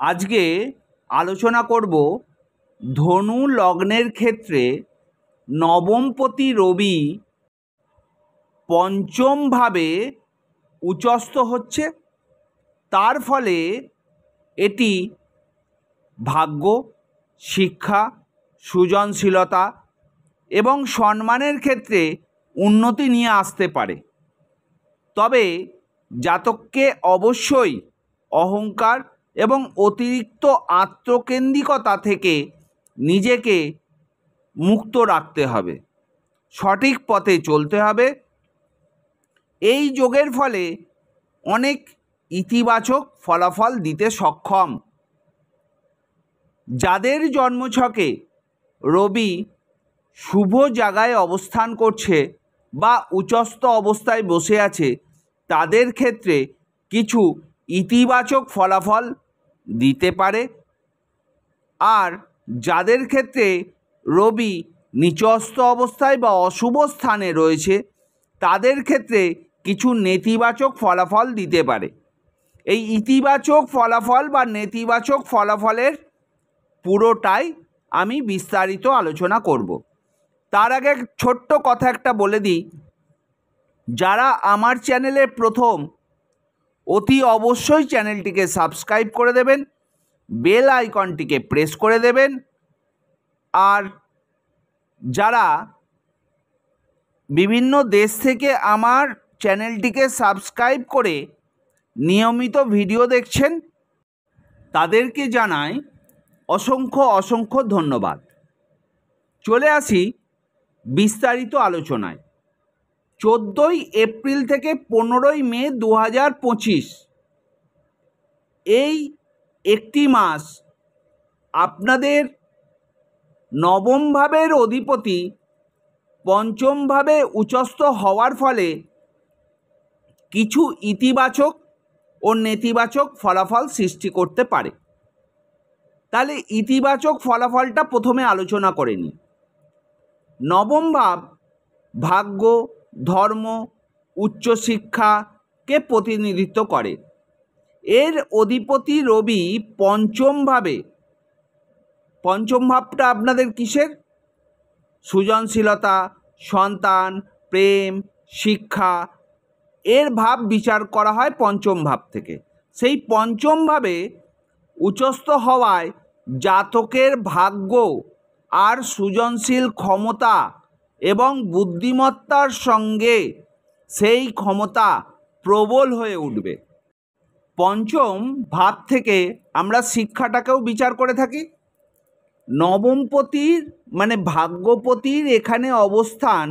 আজকে আলোচনা করব ধনু লগ্নের ক্ষেত্রে নবমপতি রবি পঞ্চমভাবে উচ্চস্থ হচ্ছে, তার ফলে এটি ভাগ্য, শিক্ষা, সৃজনশীলতা এবং সম্মানের ক্ষেত্রে উন্নতি নিয়ে আসতে পারে। তবে জাতককে অবশ্যই অহংকার এবং অতিরিক্ত আত্মকেন্দ্রিকতা থেকে নিজেকে মুক্ত রাখতে হবে, সঠিক পথে চলতে হবে। এই যোগের ফলে অনেক ইতিবাচক ফলাফল দিতে সক্ষম। যাদের জন্মছকে রবি শুভ জায়গায় অবস্থান করছে বা উচ্চস্থ অবস্থায় বসে আছে, তাদের ক্ষেত্রে কিছু ইতিবাচক ফলাফল দিতে পারে। আর যাদের ক্ষেত্রে রবি নিচস্থ অবস্থায় বা অশুভ স্থানে রয়েছে, তাদের ক্ষেত্রে কিছু নেতিবাচক ফলাফল দিতে পারে। এই ইতিবাচক ফলাফল বা নেতিবাচক ফলাফলের পুরোটাই আমি বিস্তারিত আলোচনা করব। তার আগে ছোট্ট কথা একটা বলে দিই, যারা আমার চ্যানেলে প্রথম, অতি অবশ্যই চ্যানেলটিকে সাবস্ক্রাইব করে দেবেন, বেল আইকনটিকে প্রেস করে দেবেন। আর যারা বিভিন্ন দেশ থেকে আমার চ্যানেলটিকে সাবস্ক্রাইব করে নিয়মিত ভিডিও দেখছেন, তাদেরকে জানাই অসংখ্য অসংখ্য ধন্যবাদ। চলে আসি বিস্তারিত আলোচনায়। 14ই এপ্রিল থেকে 15ই মে 2025 এই একটি মাস আপনাদের নবম ভাবের অধিপতি পঞ্চমভাবে উচ্চস্থ হওয়ার ফলে কিছু ইতিবাচক ও নেতিবাচক ফলাফল সৃষ্টি করতে পারে। তাহলে ইতিবাচক ফলাফলটা প্রথমে আলোচনা করে নিই। নবম ভাব ভাগ্য, ধর্ম, উচ্চশিক্ষাকে প্রতিনিধিত্ব করে। এর অধিপতি রবি পঞ্চম ভাবটা আপনাদের কিসের? সৃজনশীলতা, সন্তান, প্রেম, শিক্ষা, এর ভাব বিচার করা হয় পঞ্চম ভাব থেকে। সেই পঞ্চম ভাবে উচ্চস্থ হওয়ায় জাতকের ভাগ্য আর সৃজনশীল ক্ষমতা এবং বুদ্ধিমত্তার সঙ্গে সেই ক্ষমতা প্রবল হয়ে উঠবে। পঞ্চম ভাব থেকে আমরা শিক্ষাটাকেও বিচার করে থাকি। নবমপতির মানে ভাগ্যপতির এখানে অবস্থান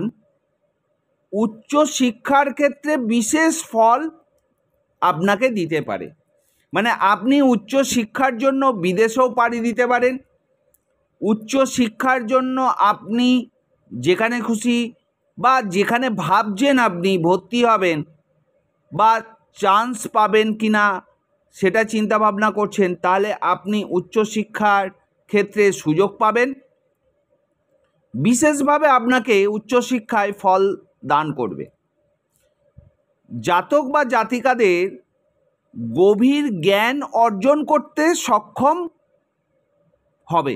উচ্চ শিক্ষার ক্ষেত্রে বিশেষ ফল আপনাকে দিতে পারে। মানে আপনি উচ্চ শিক্ষার জন্য বিদেশেও পাড়ি দিতে পারেন। উচ্চ শিক্ষার জন্য আপনি যেখানে খুশি বা যেখানে ভাবছেন আপনি ভর্তি হবেন বা চান্স পাবেন কিনা সেটা চিন্তা ভাবনা করছেন, তাহলে আপনি উচ্চশিক্ষার ক্ষেত্রে সুযোগ পাবেন। বিশেষভাবে আপনাকে উচ্চশিক্ষায় ফল দান করবে। জাতক বা জাতিকাদের গভীর জ্ঞান অর্জন করতে সক্ষম হবে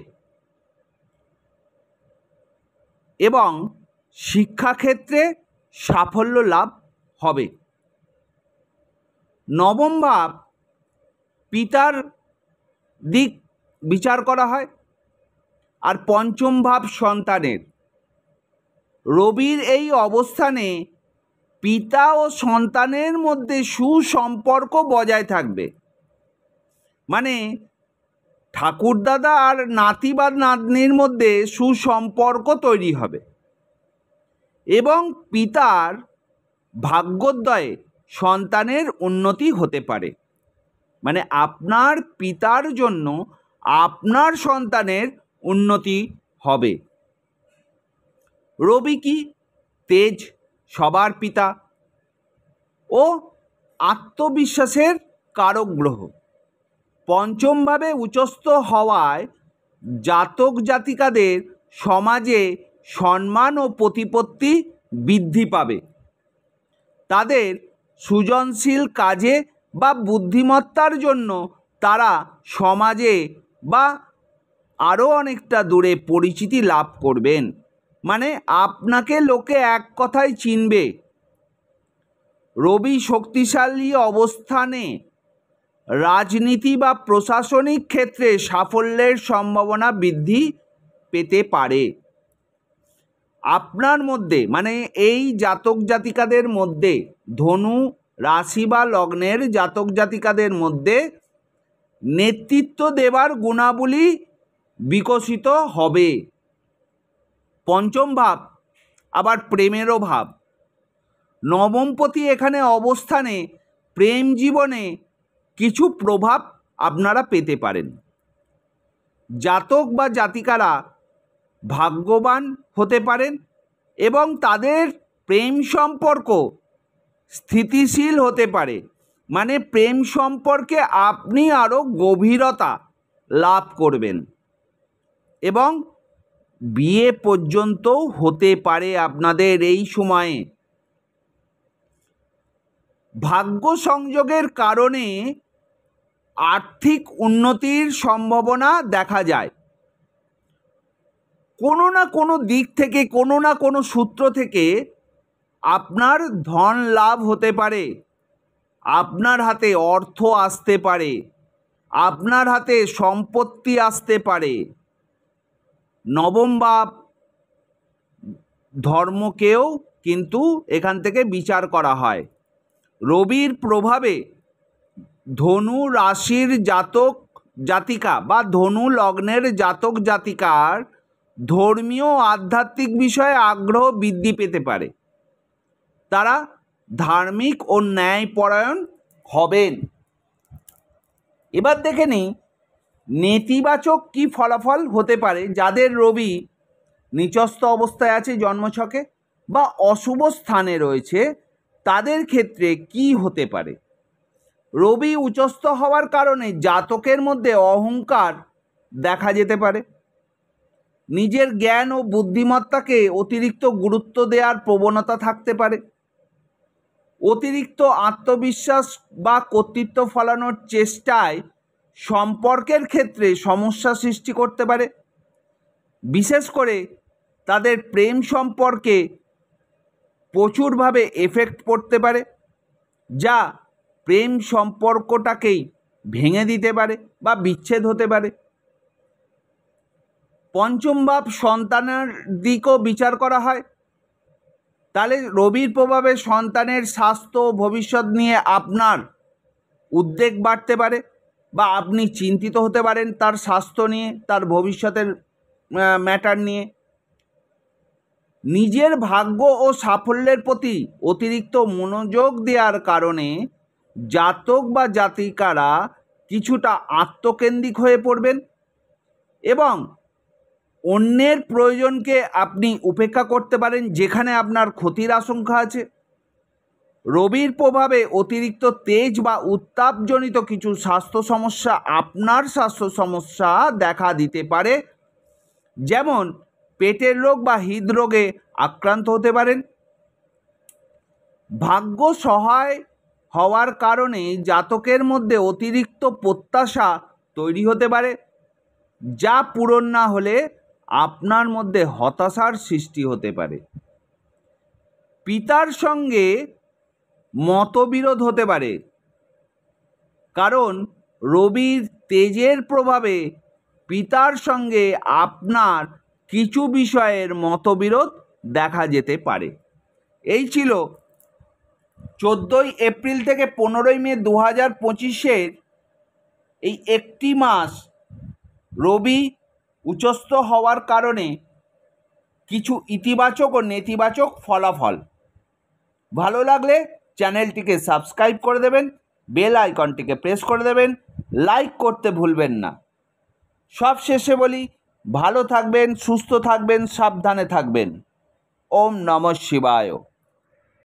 এবং শিক্ষাক্ষেত্রে সাফল্য লাভ হবে। নবম ভাব পিতার দিক বিচার করা হয়, আর পঞ্চম ভাব সন্তানের। রবির এই অবস্থানে পিতা ও সন্তানের মধ্যে সুসম্পর্ক বজায় থাকবে। মানে ঠাকুরদাদা আর নাতি বা নাতনির মধ্যে সুসম্পর্ক তৈরি হবে এবং পিতার ভাগ্যোদয়ে সন্তানের উন্নতি হতে পারে। মানে আপনার পিতার জন্য আপনার সন্তানের উন্নতি হবে। রবি কি? তেজ, সবার পিতা ও আত্মবিশ্বাসের কারক গ্রহ। পঞ্চমভাবে উচ্চস্থ হওয়ায় জাতক জাতিকাদের সমাজে সম্মান ও প্রতিপত্তি বৃদ্ধি পাবে। তাদের সৃজনশীল কাজে বা বুদ্ধিমত্তার জন্য তারা সমাজে বা আরও অনেকটা দূরে পরিচিতি লাভ করবেন। মানে আপনাকে লোকে এক কথায় চিনবে। রবি শক্তিশালী অবস্থানে রাজনীতি বা প্রশাসনিক ক্ষেত্রে সাফল্যের সম্ভাবনা বৃদ্ধি পেতে পারে। আপনার মধ্যে মানে এই জাতক জাতিকাদের মধ্যে, ধনু রাশি বা লগ্নের জাতক জাতিকাদের মধ্যে নেতৃত্ব দেবার গুণাবলী বিকশিত হবে। পঞ্চম ভাব আবার প্রেমেরও ভাব। নবমপতি এখানে অবস্থানে প্রেম জীবনে কিছু প্রভাব আপনারা পেতে পারেন। জাতক বা জাতিকারা ভাগ্যবান হতে পারেন এবং তাদের প্রেম সম্পর্ক স্থিতিশীল হতে পারে। মানে প্রেম সম্পর্কে আপনি আরও গভীরতা লাভ করবেন এবং বিয়ে পর্যন্তও হতে পারে আপনাদের এই সময়ে। ভাগ্য সংযোগের কারণে আর্থিক উন্নতির সম্ভাবনা দেখা যায়। কোনো না কোনো দিক থেকে, কোনো না কোনো সূত্র থেকে আপনার ধন লাভ হতে পারে, আপনার হাতে অর্থ আসতে পারে, আপনার হাতে সম্পত্তি আসতে পারে। নবম ভাব ধর্মকেও কিন্তু এখান থেকে বিচার করা হয়। রবির প্রভাবে ধনু রাশির জাতক জাতিকা বা ধনু লগ্নের জাতক জাতিকার ধর্মীয় আধ্যাত্মিক বিষয়ে আগ্রহ বৃদ্ধি পেতে পারে। তারা ধার্মিক ও ন্যায়পরায়ণ হবেন। এবার দেখে নিই নেতিবাচক কি ফলাফল হতে পারে যাদের রবি নিচস্থ অবস্থায় আছে জন্মছকে বা অশুভ স্থানে রয়েছে, তাদের ক্ষেত্রে কি হতে পারে। রবি উচ্চস্থ হওয়ার কারণে জাতকের মধ্যে অহংকার দেখা যেতে পারে। নিজের জ্ঞান ও বুদ্ধিমত্তাকে অতিরিক্ত গুরুত্ব দেওয়ার প্রবণতা থাকতে পারে। অতিরিক্ত আত্মবিশ্বাস বা কর্তৃত্ব ফলানোর চেষ্টায় সম্পর্কের ক্ষেত্রে সমস্যা সৃষ্টি করতে পারে। বিশেষ করে তাদের প্রেম সম্পর্কে প্রচুরভাবে এফেক্ট পড়তে পারে, যা প্রেম সম্পর্কটাকেই ভেঙে দিতে পারে বা বিচ্ছেদ হতে পারে। পঞ্চম ভাব সন্তানের দিকও বিচার করা হয়। তাহলে রবির প্রভাবে সন্তানের স্বাস্থ্য ভবিষ্যৎ নিয়ে আপনার উদ্বেগ বাড়তে পারে বা আপনি চিন্তিত হতে পারেন তার স্বাস্থ্য নিয়ে, তার ভবিষ্যতের ম্যাটার নিয়ে। নিজের ভাগ্য ও সাফল্যের প্রতি অতিরিক্ত মনোযোগ দেওয়ার কারণে জাতক বা জাতিকারা কিছুটা আত্মকেন্দ্রিক হয়ে পড়বেন এবং অন্যের প্রয়োজনকে আপনি উপেক্ষা করতে পারেন যেখানে আপনার ক্ষতির আশঙ্কা আছে। রবির প্রভাবে অতিরিক্ত তেজ বা উত্তাপজনিত কিছু স্বাস্থ্য সমস্যা আপনার স্বাস্থ্য সমস্যা দেখা দিতে পারে, যেমন পেটের রোগ বা হৃদরোগে আক্রান্ত হতে পারেন। ভাগ্য সহায় হওয়ার কারণে জাতকের মধ্যে অতিরিক্ত প্রত্যাশা তৈরি হতে পারে, যা পূরণ না হলে আপনার মধ্যে হতাশার সৃষ্টি হতে পারে। পিতার সঙ্গে মতবিরোধ হতে পারে, কারণ রবির তেজের প্রভাবে পিতার সঙ্গে আপনার কিছু বিষয়ের মতবিরোধ দেখা যেতে পারে। এই ছিল 14 এপ্রিল থেকে 15 মে 2025 এই একটি মাস রবি উচ্চস্থ হওয়ার কারণে কিছু ইতিবাচক ও নেতিবাচক ফলাফল। ভালো লাগলে চ্যানেলটিকে সাবস্ক্রাইব করে দেবেন, বেল আইকনটিকে প্রেস করে দেবেন, লাইক করতে ভুলবেন না। সব শেষে বলি, ভালো থাকবেন, সুস্থ থাকবেন, সাবধানে থাকবেন। ওম নমঃ শিবায়।